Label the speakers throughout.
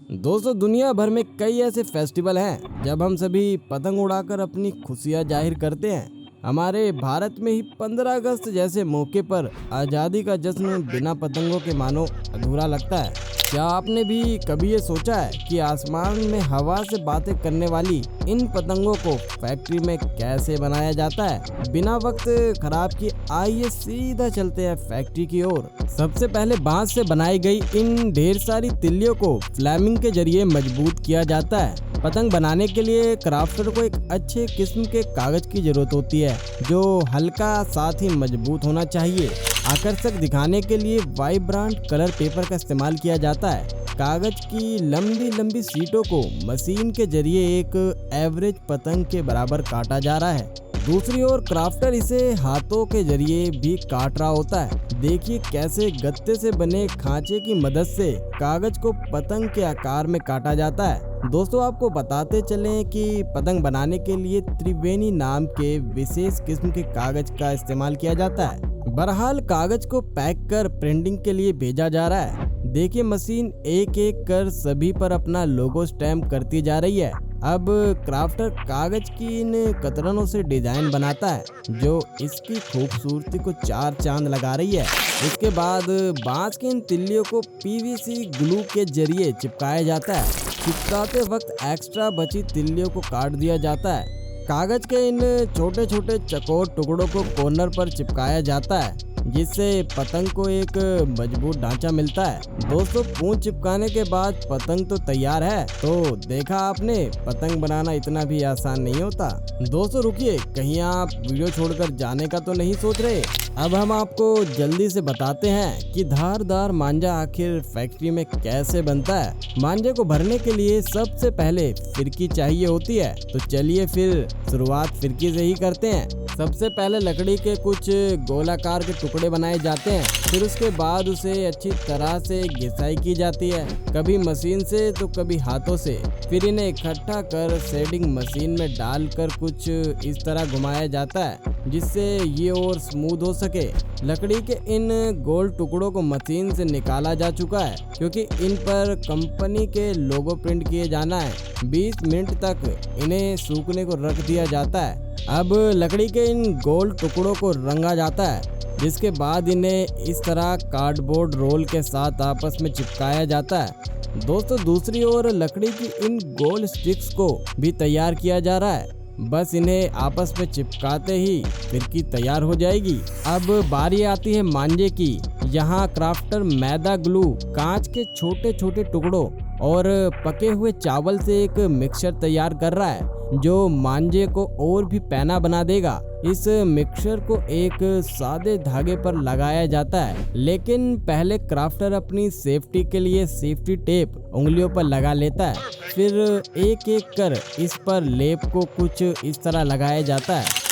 Speaker 1: दोस्तों, दुनिया भर में कई ऐसे फेस्टिवल हैं जब हम सभी पतंग उड़ाकर अपनी खुशियां जाहिर करते हैं। हमारे भारत में ही 15 अगस्त जैसे मौके पर आज़ादी का जश्न बिना पतंगों के मानो अधूरा लगता है। क्या आपने भी कभी ये सोचा है कि आसमान में हवा से बातें करने वाली इन पतंगों को फैक्ट्री में कैसे बनाया जाता है? बिना वक्त खराब किए आइए सीधा चलते हैं फैक्ट्री की ओर। सबसे पहले बांस से बनाई गई इन ढेर सारी तिल्लियों को फ्लेमिंग के जरिए मजबूत किया जाता है। पतंग बनाने के लिए क्राफ्टर को एक अच्छे किस्म के कागज की जरूरत होती है जो हल्का साथ ही मजबूत होना चाहिए। आकर्षक दिखाने के लिए वाइब्रेंट कलर पेपर का इस्तेमाल किया जाता है। कागज की लंबी लंबी शीटों को मशीन के जरिए एक एवरेज पतंग के बराबर काटा जा रहा है। दूसरी ओर क्राफ्टर इसे हाथों के जरिए भी काट रहा होता है। देखिए कैसे गत्ते से बने खांचे की मदद से कागज को पतंग के आकार में काटा जाता है। दोस्तों, आपको बताते चलें कि पतंग बनाने के लिए त्रिवेणी नाम के विशेष किस्म के कागज का इस्तेमाल किया जाता है। बहरहाल कागज को पैक कर प्रिंटिंग के लिए भेजा जा रहा है। देखिए मशीन एक एक कर सभी पर अपना लोगो स्टैम्प करती जा रही है। अब क्राफ्टर कागज की इन कतरनों से डिजाइन बनाता है जो इसकी खूबसूरती को चार चांद लगा रही है। इसके बाद बांस की इन तिल्लियों को पीवीसी ग्लू के जरिए चिपकाया जाता है। चिपकाते वक्त एक्स्ट्रा बची तिल्लियों को काट दिया जाता है। कागज के इन छोटे छोटे चौकोर टुकड़ों को कॉर्नर पर चिपकाया जाता है जिससे पतंग को एक मजबूत ढांचा मिलता है। दोस्तों, पूंछ चिपकाने के बाद पतंग तो तैयार है। तो देखा आपने, पतंग बनाना इतना भी आसान नहीं होता। दोस्तों रुकिए, कहीं आप वीडियो छोड़कर जाने का तो नहीं सोच रहे? अब हम आपको जल्दी से बताते हैं कि धारदार मांझा आखिर फैक्ट्री में कैसे बनता है। मांझे को भरने के लिए सबसे पहले फिरकी चाहिए होती है। तो चलिए फिर शुरुआत फिरकी से ही करते हैं। सबसे पहले लकड़ी के कुछ गोलाकार के टुकड़े बनाए जाते हैं। फिर उसके बाद उसे अच्छी तरह से घिसाई की जाती है, कभी मशीन से तो कभी हाथों से। फिर इन्हें इकट्ठा कर शेडिंग मशीन में डालकर कुछ इस तरह घुमाया जाता है जिससे ये और स्मूथ हो सके। लकड़ी के इन गोल टुकड़ों को मशीन से निकाला जा चुका है क्योंकि इन पर कंपनी के लोगो प्रिंट किए जाना है। 20 मिनट तक इन्हें सूखने को रख दिया जाता है। अब लकड़ी के इन गोल टुकड़ों को रंगा जाता है जिसके बाद इन्हें इस तरह कार्डबोर्ड रोल के साथ आपस में चिपकाया जाता है। दोस्तों, दूसरी ओर लकड़ी की इन गोल स्टिक्स को भी तैयार किया जा रहा है। बस इन्हें आपस में चिपकाते ही फिरकी तैयार हो जाएगी। अब बारी आती है मांझे की। यहाँ क्राफ्टर मैदा ग्लू, कांच के छोटे छोटे टुकड़ों और पके हुए चावल से एक मिक्सचर तैयार कर रहा है जो मांझे को और भी पैना बना देगा। इस मिक्सचर को एक सादे धागे पर लगाया जाता है, लेकिन पहले क्राफ्टर अपनी सेफ्टी के लिए सेफ्टी टेप उंगलियों पर लगा लेता है। फिर एक एक कर इस पर लेप को कुछ इस तरह लगाया जाता है।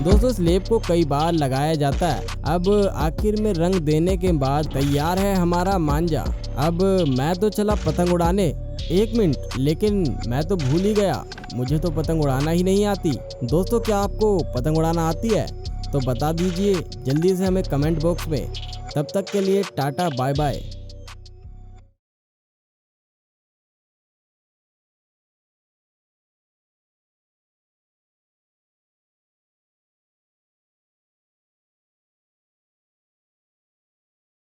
Speaker 1: दोस्तों, इस लेप को कई बार लगाया जाता है। अब आखिर में रंग देने के बाद तैयार है हमारा मांझा। अब मैं तो चला पतंग उड़ाने। एक मिनट, लेकिन मैं तो भूल ही गया, मुझे तो पतंग उड़ाना ही नहीं आती। दोस्तों, क्या आपको पतंग उड़ाना आती है? तो बता दीजिए जल्दी से हमें कमेंट बॉक्स में। तब तक के लिए टाटा बाय बाय।